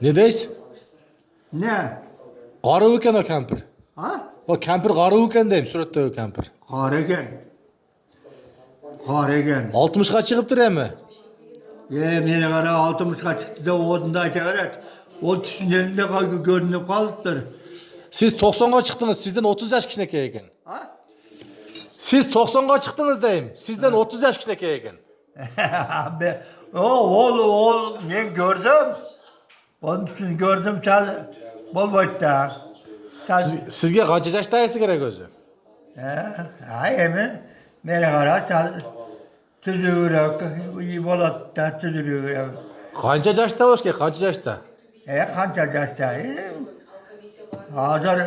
Ne deysiz? Ne? Qarı ekan o kampir. Ha? O kampir qarı ekan deyim, suratdagi kampir. Qaregen. Qaregen. 60ga chiqibdir emi. Meni qara 60'a çıktı da odunda çeviret. O tüsünlerinde görünüp kalıptır. Siz 90ga chiqdingiz, sizden 30 yaş kichkina ekan. Ha? Siz 90ga chiqdingiz deyim, sizden 30 yaş kichkina ekan. Ol ne gördüm. Onun için gördüm çal bol boyutta. Sizga qancha yashdagisi kerak o'zi? Ay emi meni qara çal tüzürük, iyi bolat da tüzürük. Qancha yoshda o'shga, qancha yoshda? Qancha yaşta? Hazır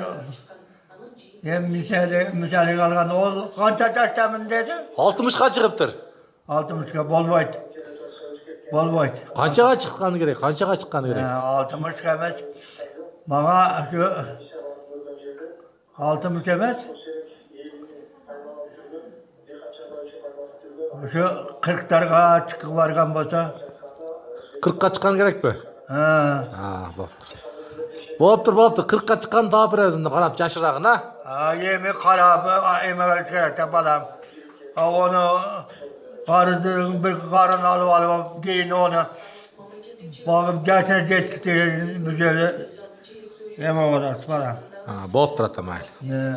misali qalgan ol qancha yaştamin dedi? 60ga chiqibdir. 60'ga bolboyt. Bolboyt. Qanchaga chiqqani kerak? Qanchaga chiqqani kerak? 60'ga emas. Mağa şu 60 emas. Şu 40'larga chiqib bargan bolsa, 40ga chiqqani kerakmi? ha. Ha, bo'ptir. Bo'ptir. 40ga chiqqan topib o'zini qarab jashirag'in, ha? Yemi qarab, emegal kerak balam. Onu qarıdığın bir qarın alıp giyin onu. Bakıp gerçekten getkiti müzeli yeme orası balam. Ha, bo'ptir ata mayli. Ne?